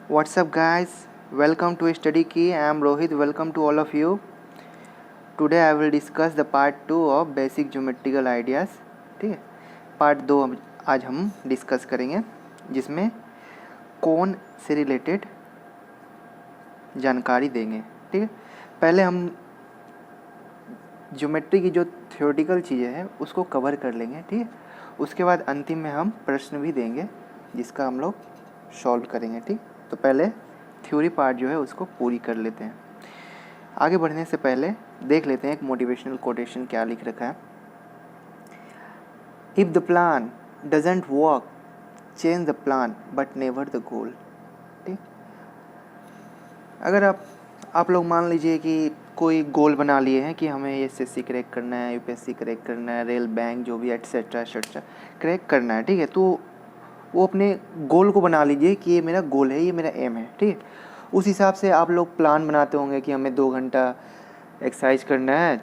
What's up, guys? Welcome to Study Key. I am Rohit. Welcome to all of you. Today I will discuss the part 2 of Basic Geometrical Ideas. ठीक है, part 2 आज हम discuss करेंगे, जिसमें कोण से related जानकारी देंगे. ठीक है, पहले हम ज्योमेट्री की जो थ्योरेटिकल चीज़ें हैं उसको कवर कर लेंगे. ठीक है, उसके बाद अंतिम में हम प्रश्न भी देंगे जिसका हम लोग सॉल्व करेंगे. ठीक, तो पहले थ्योरी पार्ट जो है उसको पूरी कर लेते हैं. आगे बढ़ने से पहले देख लेते हैं एक मोटिवेशनल कोटेशन क्या लिख रखा है. If the plan doesn't work, change the plan but never the goal. ठीक, अगर आप लोग मान लीजिए कि कोई गोल बना लिए हैं कि हमें एसएससी क्रैक करना है, यूपीएससी क्रैक करना है, रेल बैंक जो भी एटसेट्रा एटसेट्रा क्रैक करना है. ठीक है, तो वो अपने गोल को बना लीजिए कि ये मेरा गोल है, ये मेरा एम है. ठीक है, उस हिसाब से आप लोग प्लान बनाते होंगे कि हमें 2 घंटा एक्सरसाइज करना है,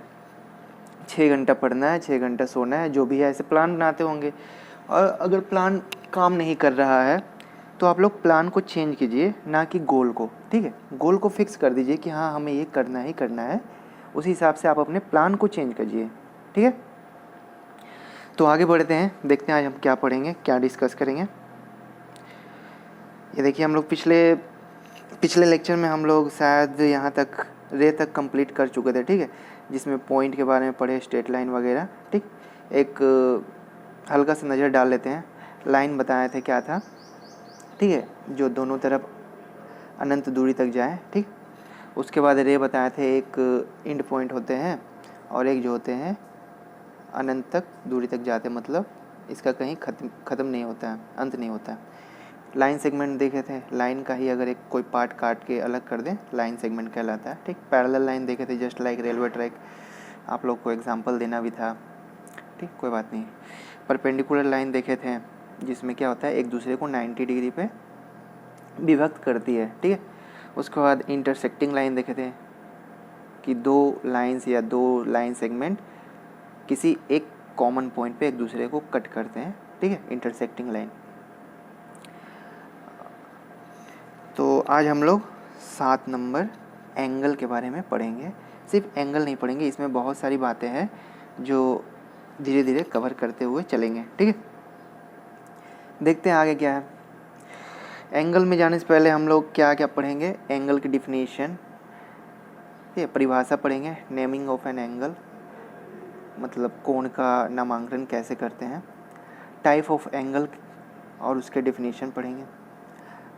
6 घंटा पढ़ना है, 6 घंटा सोना है, जो भी है ऐसे प्लान बनाते होंगे. और अगर प्लान काम नहीं कर रहा है तो आप लोग प्लान को चेंज कीजिए, ना कि गोल को. ठीक है, गोल को फिक्स कर दीजिए कि हाँ हमें ये करना ही करना है. उसी हिसाब से आप अपने प्लान को चेंज कीजिए. ठीक है, तो आगे बढ़ते हैं, देखते हैं आज हम क्या पढ़ेंगे, क्या डिस्कस करेंगे. ये देखिए, हम लोग पिछले लेक्चर में हम लोग शायद यहाँ तक रे तक कंप्लीट कर चुके थे. ठीक है, जिसमें पॉइंट के बारे में पढ़े, स्ट्रेट लाइन वगैरह. ठीक, एक हल्का सा नज़र डाल लेते हैं. लाइन बताए थे क्या था. ठीक है, जो दोनों तरफ अनंत दूरी तक जाए. ठीक, उसके बाद रे बताए थे एक एंड पॉइंट होते हैं और एक जो होते हैं अनंत तक दूरी तक जाते, मतलब इसका कहीं ख़त्म नहीं होता है, अंत नहीं होता है. लाइन सेगमेंट देखे थे, लाइन का ही अगर एक कोई पार्ट काट के अलग कर दें लाइन सेगमेंट कहलाता है. ठीक, पैरेलल लाइन देखे थे, जस्ट लाइक रेलवे ट्रैक. आप लोग को एग्जांपल देना भी था. ठीक, कोई बात नहीं. परपेंडिकुलर लाइन देखे थे, जिसमें क्या होता है एक दूसरे को 90 डिग्री पे विभक्त करती है. ठीक है, उसके बाद इंटरसेक्टिंग लाइन देखे थे कि 2 लाइन्स या 2 लाइन सेगमेंट किसी एक कॉमन पॉइंट पे एक दूसरे को कट करते हैं. ठीक है, इंटरसेक्टिंग लाइन. तो आज हम लोग 7 नंबर एंगल के बारे में पढ़ेंगे. सिर्फ एंगल नहीं पढ़ेंगे, इसमें बहुत सारी बातें हैं जो धीरे धीरे कवर करते हुए चलेंगे. ठीक है, देखते हैं आगे क्या है. एंगल में जाने से पहले हम लोग क्या क्या पढ़ेंगे, एंगल की डिफिनीशन, ये परिभाषा पढ़ेंगे. नेमिंग ऑफ एन एंगल, मतलब कोण का नामांकन कैसे करते हैं. टाइप ऑफ एंगल और उसके डिफिनीशन पढ़ेंगे.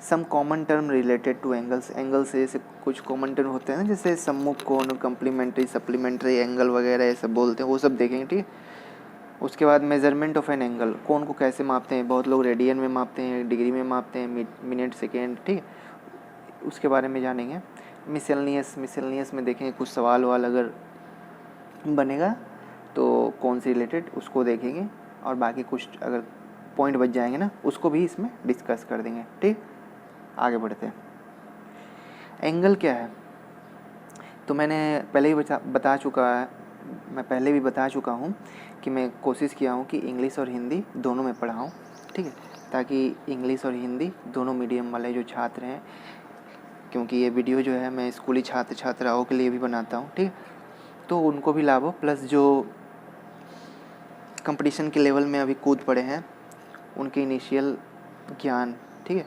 Some common term related to angles, angle से जैसे कुछ कॉमन टर्म होते हैं ना, जैसे सम्मुख कोण, कम्प्लीमेंट्री, सप्लीमेंट्री एंगल वगैरह ये सब बोलते हैं, वो सब देखेंगे. ठीक है, उसके बाद मेजरमेंट ऑफ एन एंगल, कोण को कैसे मापते हैं. बहुत लोग रेडियन में मापते हैं, डिग्री में मापते हैं, मिनट सेकेंड. ठीक है, उसके बारे में जानेंगे. मिसलनियस में देखेंगे कुछ सवाल वाल अगर बनेगा तो कौन से रिलेटेड उसको देखेंगे, और बाकी कुछ अगर पॉइंट बच जाएंगे ना उसको भी इसमें डिस्कस कर देंगे. ठीक, आगे बढ़ते हैं. एंगल क्या है, तो मैंने पहले ही बता चुका हूँ कि मैं कोशिश किया हूँ कि इंग्लिश और हिंदी दोनों में पढ़ाऊँ. ठीक है, ताकि इंग्लिश और हिंदी दोनों मीडियम वाले जो छात्र हैं, क्योंकि ये वीडियो जो है मैं स्कूली छात्राओं के लिए भी बनाता हूँ. ठीक है, तो उनको भी लाभ हो, प्लस जो कंपटीशन के लेवल में अभी कूद पड़े हैं उनके इनिशियल ज्ञान, ठीक है,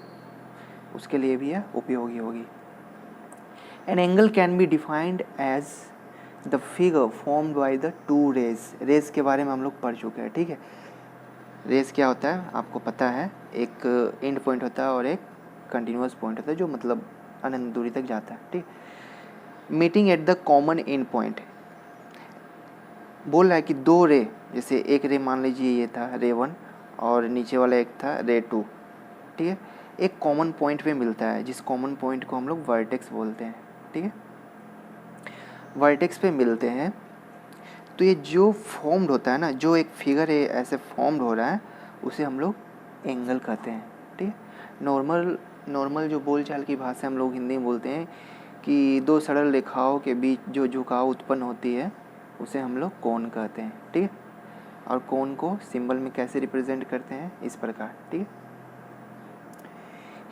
उसके लिए भी यह उपयोगी होगी. An angle can be defined as the figure formed by the 2 rays. Rays के बारे में हम लोग पढ़ चुके हैं. ठीक है, रेज क्या होता है आपको पता है, एक एंड पॉइंट होता है और एक कंटिन्यूअस पॉइंट होता है जो मतलब अनंत दूरी तक जाता है. ठीक, meeting at the common and point, बोल रहा है कि 2 रे, जैसे एक रे मान लीजिए ये था रे 1 और नीचे वाला एक था रे 2. ठीक है, एक कॉमन पॉइंट पे मिलता है, जिस कॉमन पॉइंट को हम लोग वर्टेक्स बोलते हैं. ठीक है, वर्टेक्स पे मिलते हैं, तो ये जो फॉर्म्ड होता है ना, जो एक फिगर है ऐसे फॉर्म्ड हो रहा है, उसे हम लोग एंगल कहते हैं. ठीक है, नॉर्मल जो बोलचाल की भाषा हम लोग हिंदी में बोलते हैं कि 2 सरल रेखाओं के बीच जो झुकाव उत्पन्न होती है उसे हम लोग कोण कहते हैं. ठीक है, और कोण को सिंबल में कैसे रिप्रेजेंट करते हैं, इस प्रकार. ठीक है,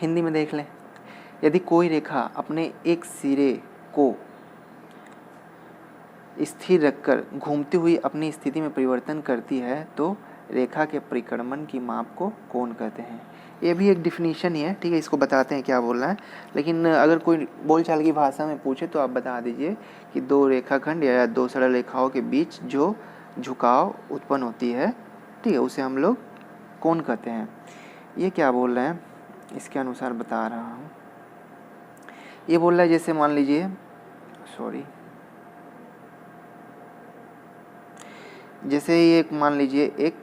हिंदी में देख लें. यदि कोई रेखा अपने एक सिरे को स्थिर रखकर घूमती हुई अपनी स्थिति में परिवर्तन करती है तो रेखा के परिक्रमण की माप को कोण कहते हैं। ये भी एक डिफिनीशन ही है, ठीक है, इसको बताते हैं क्या बोल रहा है। लेकिन अगर कोई बोलचाल की भाषा में पूछे तो आप बता दीजिए कि दो रेखाखंड या दो सरल रेखाओं के बीच जो झुकाव उत्पन्न होती है, ठीक है, उसे हम लोग कोण कहते हैं। ये क्या बोल रहे हैं इसके अनुसार बता रहा हूँ। ये बोल रहा है जैसे मान लीजिए जैसे ये मान लीजिए एक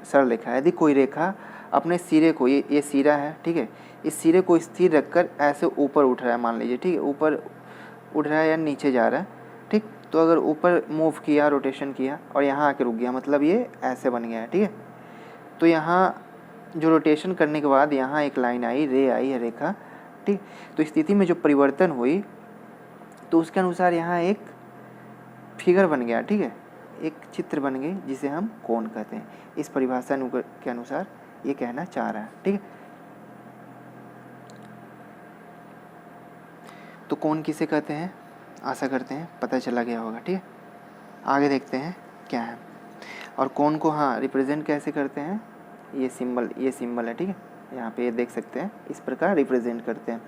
सरल रेखा है। यदि कोई रेखा अपने सिरे को, ये सिरा है, ठीक है, इस सिरे को स्थिर रखकर ऐसे ऊपर उठ रहा है मान लीजिए, ठीक है, ऊपर उठ रहा है या नीचे जा रहा है, ठीक, तो अगर ऊपर मूव किया, रोटेशन किया और यहाँ आके रुक गया, मतलब ये ऐसे बन गया है, ठीक है। तो यहाँ जो रोटेशन करने के बाद यहाँ एक लाइन आई, रे आई है रेखा, ठीक, तो स्थिति में जो परिवर्तन हुई तो उसके अनुसार यहाँ एक फिगर बन गया, ठीक है, एक चित्र बन गई जिसे हम कोण कहते हैं। इस परिभाषा के अनुसार ये कहना चाह रहा है, ठीक है। तो कोण किसे कहते हैं, आशा करते हैं पता चला गया होगा, ठीक है। आगे देखते हैं क्या है। और कोण को हाँ रिप्रेजेंट कैसे करते हैं, ये सिंबल है, ठीक है, यहाँ पे ये देख सकते हैं, इस प्रकार रिप्रेजेंट करते हैं।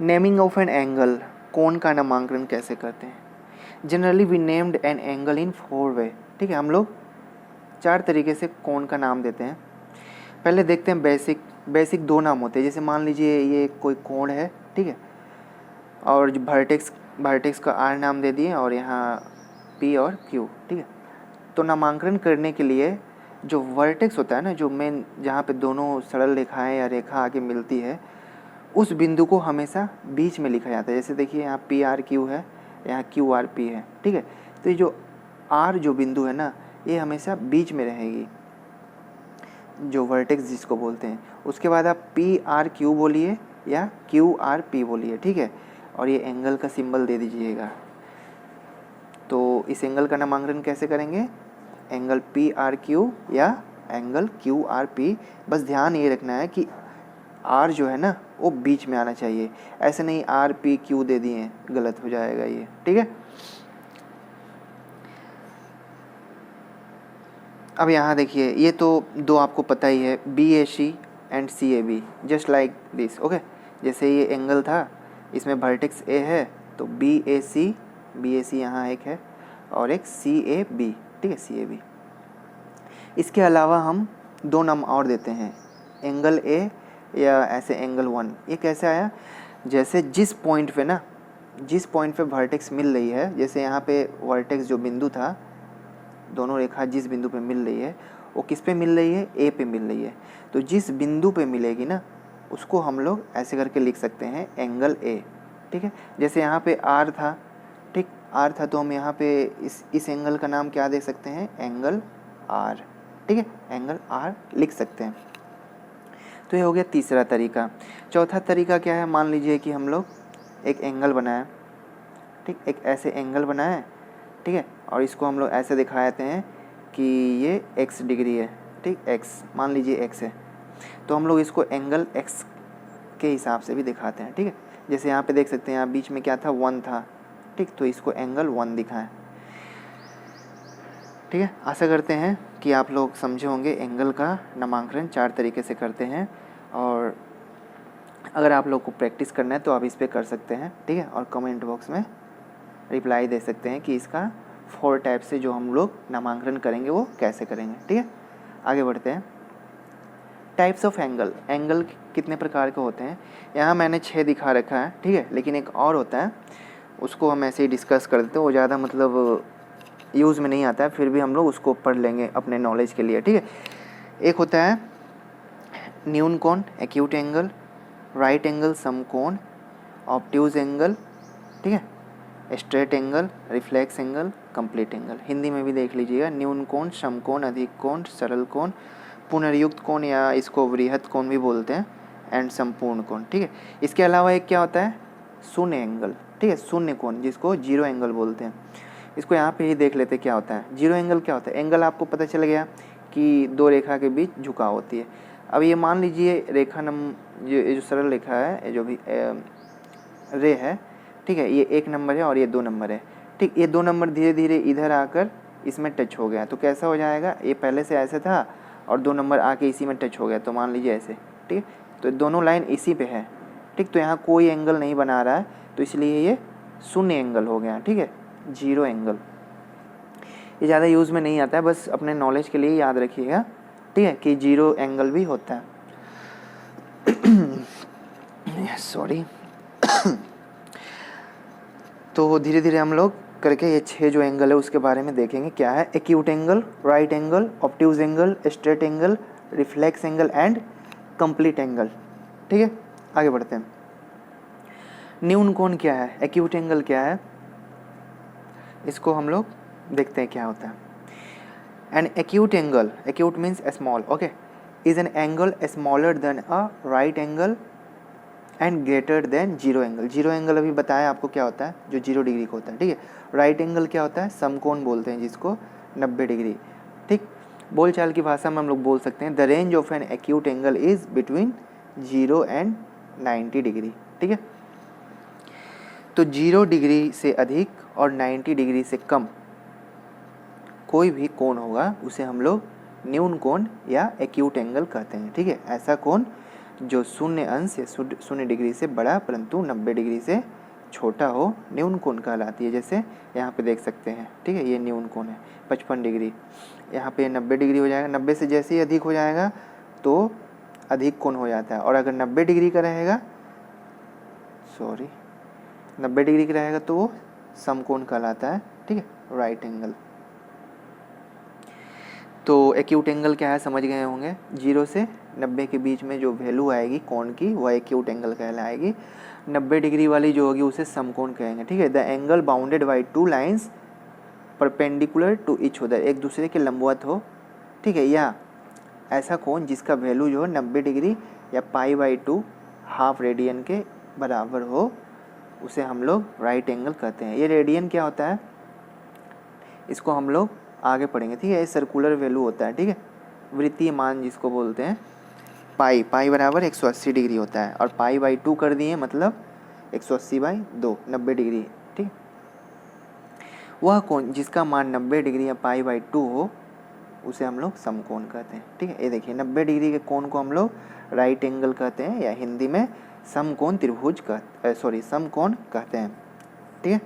नेमिंग ऑफ एन एंगल, कोण का नामकरण कैसे करते हैं। Generally we named an angle in 4 way, ठीक है, हम लोग 4 तरीके से कोण का नाम देते हैं। पहले देखते हैं बेसिक 2 नाम होते हैं। जैसे मान लीजिए ये कोई कोण है, ठीक है, और जो वर्टेक्स का आर नाम दे दिए और यहाँ पी और क्यू, ठीक है। तो नामांकन करने के लिए जो वर्टेक्स होता है ना, जो मेन जहाँ पे दोनों सरल रेखाएं या रेखा आके मिलती है, उस बिंदु को हमेशा बीच में लिखा जाता है। जैसे देखिए यहाँ पी आर क्यू है, यहाँ क्यू आर पी है, ठीक है। तो ये जो आर जो बिंदु है ना, ये हमेशा बीच में रहेगी, जो वर्टेक्स जिसको बोलते हैं। उसके बाद आप पी आर क्यू बोलिए या क्यू आर पी बोलिए, ठीक है, और ये एंगल का सिंबल दे दीजिएगा। तो इस एंगल का नामकरण कैसे करेंगे, एंगल पी आर क्यू या एंगल क्यू आर पी। बस ध्यान ये रखना है कि आर जो है ना वो बीच में आना चाहिए, ऐसे नहीं आर पी क्यू दे दिए, गलत हो जाएगा ये, ठीक है। अब यहाँ देखिए, ये तो 2 आपको पता ही है, B A C and C A B, just like this, okay. जैसे ये एंगल था, इसमें वर्टेक्स ए है, तो बी ए सी यहाँ एक है और एक सी ए बी, ठीक है, सी ए बी। इसके अलावा हम 2 नाम और देते हैं, एंगल ए या ऐसे एंगल 1। ये कैसे आया, जैसे जिस पॉइंट पे वर्टेक्स मिल रही है, जैसे यहाँ पे वर्टेक्स जो बिंदु था, दोनों रेखा जिस बिंदु पे मिल रही है वो किस पे मिल रही है, ए पे मिल रही है। तो जिस बिंदु पे मिलेगी ना उसको हम लोग ऐसे करके लिख सकते हैं एंगल ए, ठीक है। जैसे यहाँ पे आर था, ठीक, आर था, तो हम यहाँ पे इस एंगल का नाम क्या दे सकते हैं, एंगल आर, ठीक है, एंगल आर लिख सकते हैं। तो ये हो गया तीसरा तरीका। चौथा तरीका क्या है, मान लीजिए कि हम लोग एक एंगल बनाए, ठीक, एक ऐसे एंगल बनाए, ठीक है, और इसको हम लोग ऐसे दिखाते हैं कि ये x डिग्री है, ठीक, x मान लीजिए x है, तो हम लोग इसको एंगल x के हिसाब से भी दिखाते हैं, ठीक है। जैसे यहाँ पे देख सकते हैं, यहाँ बीच में क्या था, 1 था, ठीक, तो इसको एंगल 1 दिखाएं, ठीक है। आशा करते हैं कि आप लोग समझे होंगे एंगल का नामकरण 4 तरीके से करते हैं, और अगर आप लोग को प्रैक्टिस करना है तो आप इस पर कर सकते हैं, ठीक है, और कमेंट बॉक्स में रिप्लाई दे सकते हैं कि इसका 4 टाइप से जो हम लोग नामकरण करेंगे वो कैसे करेंगे, ठीक है। आगे बढ़ते हैं। टाइप्स ऑफ एंगल, एंगल कितने प्रकार के होते हैं, यहाँ मैंने 6 दिखा रखा है, ठीक है, लेकिन एक और होता है, उसको हम ऐसे ही डिस्कस कर देते हैं, वो ज़्यादा मतलब यूज़ में नहीं आता है, फिर भी हम लोग उसको पढ़ लेंगे अपने नॉलेज के लिए, ठीक है। एक होता है न्यून कोण, एक्यूट एंगल, राइट एंगल समकोण, ऑब्ट्यूज एंगल, ठीक है, straight angle, reflex angle, complete angle. Hindi में भी देख लीजिएगा, न्यून कोण, समकोण, अधिक कोण, सरल कोण, पुनर्युक्त कोण या इसको वृहत कोण भी बोलते हैं, एंड संपूर्ण कोण, ठीक है। इसके अलावा एक क्या होता है, शून्य एंगल, ठीक है, शून्य कोण जिसको जीरो एंगल बोलते हैं। इसको यहाँ पे ही देख लेते क्या होता है। जीरो एंगल क्या होता है, एंगल आपको पता चल गया कि 2 रेखा के बीच झुकाव होती है। अब ये मान लीजिए रेखा ये जो सरल रेखा है, ये जो भी रे है, ठीक है, ये 1 नंबर है और ये 2 नंबर है, ठीक। ये 2 नंबर धीरे धीरे इधर आकर इसमें टच हो गया, तो कैसा हो जाएगा, ये पहले से ऐसे था और 2 नंबर आके इसी में टच हो गया, तो मान लीजिए ऐसे, ठीक। तो दोनों लाइन इसी पे है, ठीक। तो यहाँ कोई एंगल नहीं बना रहा है, तो इसलिए ये शून्य एंगल हो गया, ठीक है, 0 एंगल। ये ज़्यादा यूज़ में नहीं आता है, बस अपने नॉलेज के लिए याद रखिएगा, ठीक है, कि 0 एंगल भी होता है। सॉरी। तो धीरे धीरे हम लोग करके ये 6 जो एंगल है उसके बारे में देखेंगे। क्या है, acute angle, right angle, obtuse angle, straight angle, reflex angle and complete angle, ठीक है। आगे बढ़ते हैं। न्यून कोण क्या है, एक्यूट एंगल क्या है, इसको हम लोग देखते हैं क्या होता है। An acute angle, acute means small, okay, is an angle smaller than a right angle and greater than 0 angle. 0 angle अभी बताया आपको क्या होता है, जो 0 डिग्री का होता है, ठीक है। राइट एंगल क्या होता है, समकोण बोलते हैं जिसको, 90 डिग्री, ठीक। बोलचाल की भाषा में हम लोग बोल सकते हैं the range of an acute angle is between 0 and 90 degree, ठीक है। तो 0 डिग्री से अधिक और 90 डिग्री से कम कोई भी कोण होगा उसे हम लोग न्यून कोण या एक्यूट एंगल कहते हैं, ठीक है। ऐसा कोण जो 0 अंश या 0 डिग्री से बड़ा परंतु 90 डिग्री से छोटा हो, न्यून कोण कहलाती है। जैसे यहाँ पे देख सकते हैं, ठीक है, ये न्यून कोण है 55 डिग्री, यहाँ पे 90 डिग्री हो जाएगा। 90 से जैसे ही अधिक हो जाएगा तो अधिक कोण हो जाता है, और अगर 90 डिग्री का रहेगा, 90 डिग्री का रहेगा तो वो समकोण कहलाता है, ठीक है, राइट एंगल। तो एक्यूट एंगल क्या है समझ गए होंगे, 0 से 90 के बीच में जो वैल्यू आएगी कोण की वह एक्यूट एंगल कहलाएगी। 90 डिग्री वाली जो होगी उसे समकोण कहेंगे, ठीक है। The angle bounded by 2 lines perpendicular to each other, एक दूसरे के लंबवत हो, ठीक है, या ऐसा कोण जिसका वैल्यू जो 90 डिग्री या π/2 हाफ रेडियन के बराबर हो, उसे हम लोग राइट एंगल कहते हैं। ये रेडियन क्या होता है इसको हम लोग आगे पढ़ेंगे, ठीक है। ये सर्कुलर वैल्यू होता है, ठीक है, वृत्तीय मान जिसको बोलते हैं। पाई बराबर 180 डिग्री होता है, और π/2 कर दिए मतलब 180/2, 90 डिग्री, ठीक। वह कोण जिसका मान 90 डिग्री या π/2 हो उसे हम लोग समकोण कहते हैं, ठीक है। ये देखिए 90 डिग्री के कोण को हम लोग राइट एंगल कहते हैं, या हिंदी में समकोण त्रिभुज समकोण कहते हैं, ठीक है,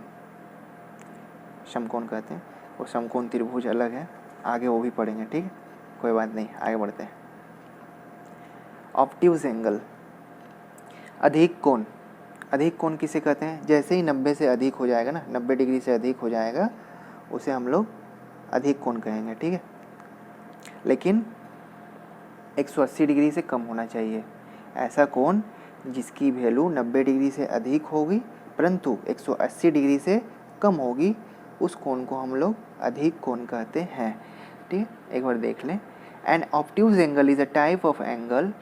समकोण कहते हैं। और समकोण त्रिभुज अलग है, आगे वो भी पढ़ेंगे, ठीक है, कोई बात नहीं, आगे बढ़ते हैं। ऑब्ट्यूज एंगल, अधिक कोण, अधिक कोण किसे कहते हैं, जैसे ही 90 से अधिक हो जाएगा ना, 90 डिग्री से अधिक हो जाएगा उसे हम लोग अधिक कोण कहेंगे, ठीक है। लेकिन 180 डिग्री से कम होना चाहिए। ऐसा कोण जिसकी वैल्यू 90 डिग्री से अधिक होगी परंतु 180 डिग्री से कम होगी, उस कोण को हम लोग अधिक कोण कहते हैं, ठीक है। एक बार देख लें। An obtuse angle is a type of angle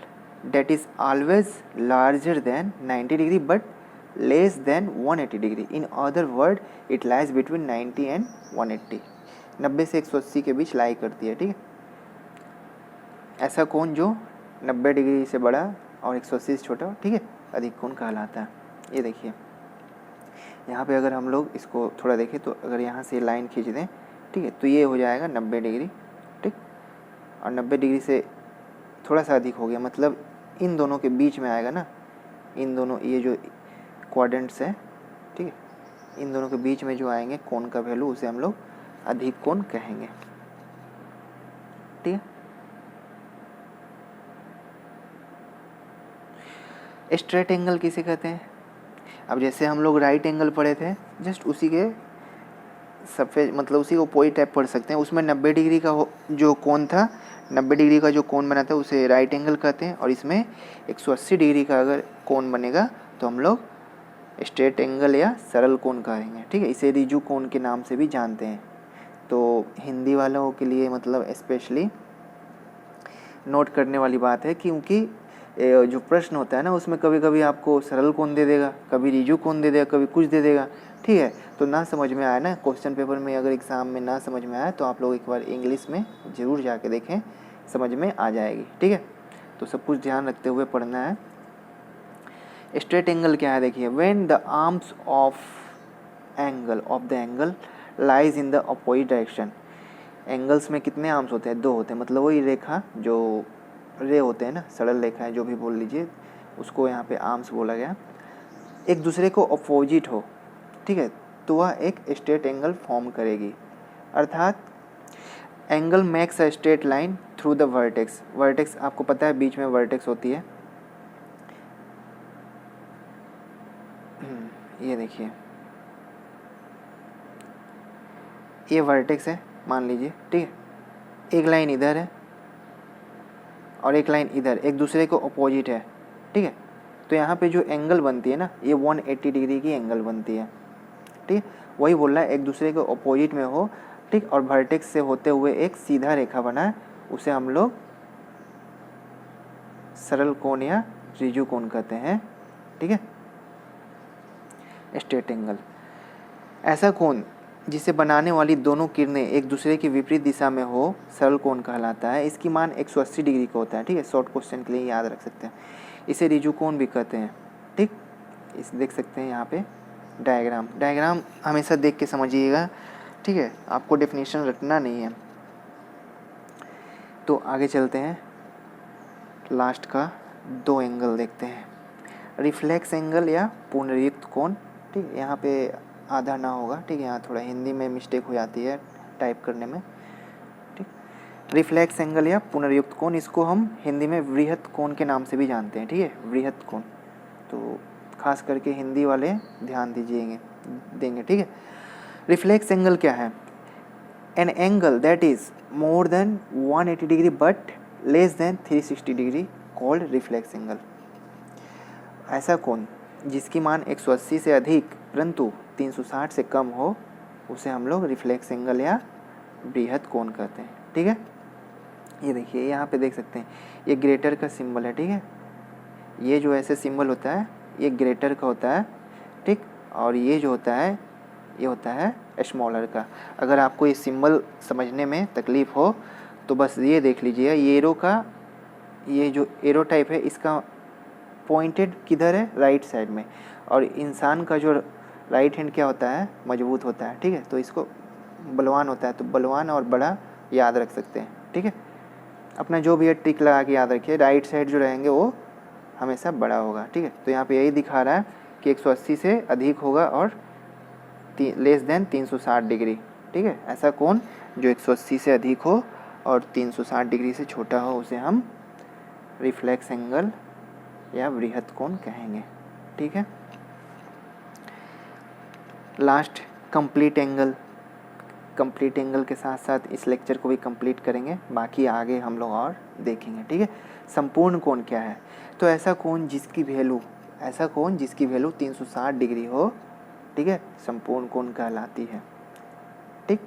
that is always larger than 90 degree but less than 180 degree. In other word it lies between 90 and 180, 90 से 180 के बीच लाई करती है, ठीक है। ऐसा कोण जो 90 डिग्री से बड़ा और 180 से छोटा, ठीक है, अधिक कोण कहलाता है। ये देखिए यहाँ पे अगर हम लोग इसको थोड़ा देखें तो अगर यहाँ से लाइन खींच दें, ठीक है, तो ये हो जाएगा 90 डिग्री, ठीक, और 90 डिग्री से थोड़ा सा अधिक हो गया मतलब इन दोनों के बीच में आएगा ना, इन दोनों ये जो क्वाड्रेंट्स है, ठीक है, इन दोनों के बीच में जो आएंगे कोण का वैल्यू उसे हम लोग अधिक कोण कहेंगे, ठीक है। स्ट्रेट एंगल किसे कहते हैं, अब जैसे हम लोग राइट एंगल पढ़े थे, जस्ट उसी के सबसे मतलब उसी को अपोजिट टाइप पढ़ सकते हैं। उसमें 90 डिग्री का जो कोण था, 90 डिग्री का जो कोण बना था उसे राइट एंगल कहते हैं, और इसमें 180 डिग्री का अगर कोण बनेगा तो हम लोग स्ट्रेट एंगल या सरल कोण कहेंगे, ठीक है। इसे रिजु कोण के नाम से भी जानते हैं। तो हिंदी वालों के लिए मतलब स्पेशली नोट करने वाली बात है, क्योंकि जो प्रश्न होता है ना उसमें कभी कभी आपको सरल कोण दे देगा, कभी रिजु कोण दे देगा, कभी कुछ दे देगा, ठीक है। तो ना समझ में आया ना क्वेश्चन पेपर में, अगर एग्ज़ाम में ना समझ में आया तो आप लोग एक बार इंग्लिश में ज़रूर जाके देखें, समझ में आ जाएगी, ठीक है। तो सब कुछ ध्यान रखते हुए पढ़ना है। स्ट्रेट एंगल क्या है देखिए, when the arms of the angle lies in the opposite direction. Angles में कितने आर्म्स होते हैं, 2 होते हैं, मतलब वही रेखा जो रे होते हैं ना, सरल रेखा है जो भी बोल लीजिए, उसको यहाँ पे आर्म्स बोला गया, एक दूसरे को अपोजिट हो, ठीक है, तो वह एक स्ट्रेट एंगल फॉर्म करेगी। अर्थात angle makes a straight line through the vertex. Vertex आपको पता है बीच में वर्टेक्स होती है, ये देखिए ये वर्टेक्स है मान लीजिए, ठीक है, एक लाइन इधर है और एक लाइन इधर, एक दूसरे को अपोजिट है, ठीक है, तो यहाँ पे जो एंगल बनती है ना, ये 180 डिग्री की एंगल बनती है, ठीक है, वही बोल रहा है एक दूसरे को अपोजिट में हो, ठीक, और वर्टेक्स से होते हुए एक सीधा रेखा बना है, उसे हम लोग सरल कोण या ऋजु कोण कहते हैं, ठीक है, स्ट्रेट एंगल। ऐसा कोण जिसे बनाने वाली दोनों किरणें एक दूसरे की विपरीत दिशा में हो सरल कोण कहलाता है। इसकी मान 180 डिग्री का होता है, ठीक है, शॉर्ट क्वेश्चन के लिए याद रख सकते हैं। इसे ऋजु कोण भी कहते हैं, ठीक। इस देख सकते हैं यहाँ पे डायग्राम हमेशा देख के समझिएगा, ठीक है, आपको डेफिनेशन रटना नहीं है। तो आगे चलते हैं, लास्ट का 2 एंगल देखते हैं, रिफ्लेक्स एंगल या पुनर्युक्त कोण, ठीक, यहाँ पे आधा ना होगा, ठीक है, यहाँ थोड़ा हिंदी में मिस्टेक हो जाती है टाइप करने में, ठीक। रिफ्लेक्स एंगल या पुनर्युक्त कोण, इसको हम हिंदी में वृहत कोण के नाम से भी जानते हैं, ठीक है, वृहत कोण, तो खास करके हिंदी वाले ध्यान देंगे, ठीक है। रिफ्लेक्स एंगल क्या है, an angle that is more than 180 degree but less then 360 degree called reflex angle. ऐसा कोण जिसकी मान 180 से अधिक परंतु 360 से कम हो, उसे हम लोग रिफ्लेक्स एंगल या बृहत कोण कहते हैं, ठीक है। ये देखिए यहाँ पे देख सकते हैं, ये ग्रेटर का सिंबल है, ठीक है, ये जो ऐसे सिंबल होता है ये ग्रेटर का होता है, ठीक, और ये जो होता है ये होता है स्मॉलर का। अगर आपको ये सिंबल समझने में तकलीफ हो तो बस ये देख लीजिए, ये एरो का, ये जो एरो टाइप है इसका पॉइंटेड किधर है, राइट साइड में, और इंसान का जो राइट हैंड क्या होता है, मजबूत होता है, ठीक है, तो इसको बलवान होता है, तो बलवान और बड़ा याद रख सकते हैं, ठीक है। अपना जो भी है ट्रिक लगा के याद रखिए, राइट साइड जो रहेंगे वो हमेशा बड़ा होगा, ठीक है। तो यहाँ पे यही दिखा रहा है कि 180 से अधिक होगा और लेस देन 360 डिग्री, ठीक है। ऐसा कोण जो 180 से अधिक हो और 360 डिग्री से छोटा हो उसे हम रिफ्लेक्स एंगल या वृहत कोण कहेंगे, ठीक है। लास्ट कंप्लीट एंगल के साथ साथ इस लेक्चर को भी कंप्लीट करेंगे, बाकी आगे हम लोग और देखेंगे, ठीक है। संपूर्ण कोण क्या है, तो ऐसा कोण जिसकी वैल्यू 360 डिग्री हो, ठीक है, संपूर्ण कोण कहलाती है, ठीक।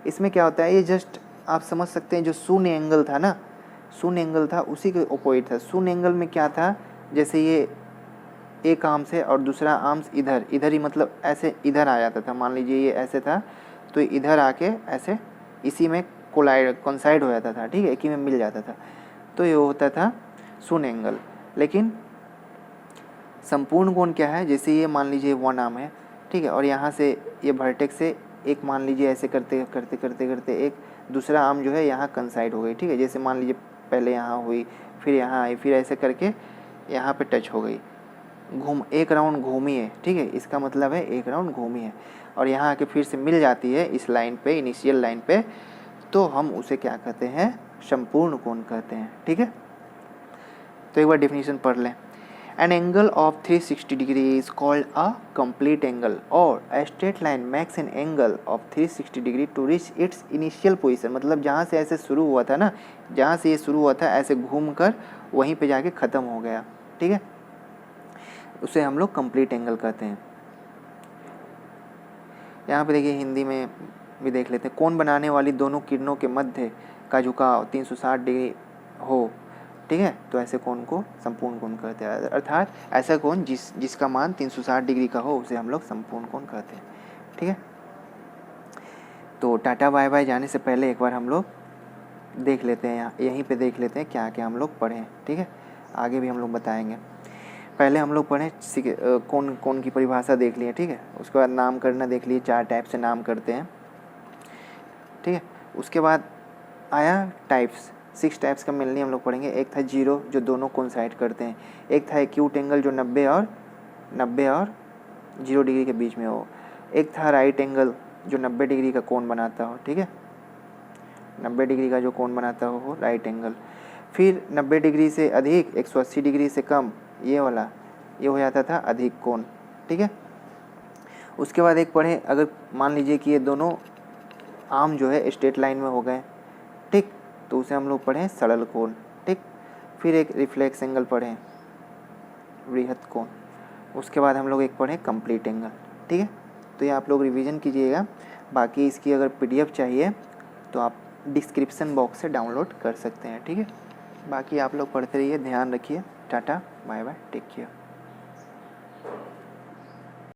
इसमें क्या होता है, ये जस्ट आप समझ सकते हैं, जो शून्य एंगल था उसी के अपोजिट था। शून्य एंगल में क्या था, जैसे ये एक आर्म से और दूसरा आर्म्स इधर ही, मतलब ऐसे इधर आ जाता था, मान लीजिए ये ऐसे था तो इधर आके ऐसे इसी में कोइंसाइड हो जाता था, ठीक है, एक ही में मिल जाता था, तो ये होता था शून्य एंगल। लेकिन संपूर्ण कोण क्या है, जैसे ये मान लीजिए 1 आर्म है, ठीक है, और यहाँ से ये वर्टेक्स से एक मान लीजिए ऐसे करते करते एक दूसरा आर्म जो है यहाँ कंसाइड हो गई, ठीक है, जैसे मान लीजिए पहले यहाँ हुई, फिर यहाँ आई, फिर ऐसे करके यहाँ पे टच हो गई, एक राउंड घूमी है, ठीक है, इसका मतलब है एक राउंड घूमी है, और यहाँ आके फिर से मिल जाती है इस लाइन पे, इनिशियल लाइन पे, तो हम उसे क्या कहते हैं, संपूर्ण कोण कहते हैं, ठीक है। तो एक बार डेफिनेशन पढ़ लें, an angle of 360 degree is called a complete angle, और a straight line makes an angle of 360 degree to reach its initial position, मतलब जहाँ से ऐसे शुरू हुआ था ना, जहाँ से ये शुरू हुआ था ऐसे घूम कर वहीं पे जाके ख़त्म हो गया, ठीक है, उसे हम लोग कंप्लीट एंगल कहते हैं। यहाँ पे देखिए हिंदी में भी देख लेते हैं, कोण बनाने वाली दोनों किरणों के मध्य का झुकाव 360 डिग्री हो, ठीक है, तो ऐसे कोण को संपूर्ण कोण कहते हैं। अर्थात ऐसा कोण जिसका मान 360 डिग्री का हो उसे हम लोग संपूर्ण कोण कहते हैं, ठीक है। तो टाटा बाय बाय जाने से पहले एक बार हम लोग देख लेते हैं, यहीं पे देख लेते हैं क्या क्या हम लोग पढ़े हैं, ठीक है। आगे भी हम लोग बताएंगे। पहले हम लोग पढ़ें कौन कौन की परिभाषा देख लिए, ठीक है। उसके बाद नाम करना देख लिए, 4 टाइप से नाम करते हैं, ठीक है। उसके बाद आया टाइप्स, 6 टाइप्स का मेनली हम लोग पढ़ेंगे। एक था जीरो जो दोनों कोइंसाइड करते हैं, एक था एक्यूट एंगल जो 90 और 0 डिग्री के बीच में हो, एक था राइट एंगल जो 90 डिग्री का कोण बनाता हो, ठीक है। 90 डिग्री का जो कोण बनाता हो वो राइट एंगल। फिर 90 डिग्री से अधिक 180 डिग्री से कम, ये वाला ये हो जाता था अधिक कोण, ठीक है। उसके बाद एक पढ़े, अगर मान लीजिए कि ये दोनों आर्म जो है स्ट्रेट लाइन में हो गए, ठीक, तो उसे हम लोग पढ़ें सरल कोण, ठीक। फिर एक रिफ्लेक्स एंगल पढ़ें, वृहत कोण। उसके बाद हम लोग एक पढ़ें कंप्लीट एंगल, ठीक है। तो ये आप लोग रिवीजन कीजिएगा। बाकी इसकी अगर PDF चाहिए तो आप डिस्क्रिप्शन बॉक्स से डाउनलोड कर सकते हैं, ठीक है। बाकी आप लोग पढ़ते रहिए, ध्यान रखिए। Tata bye bye, take care.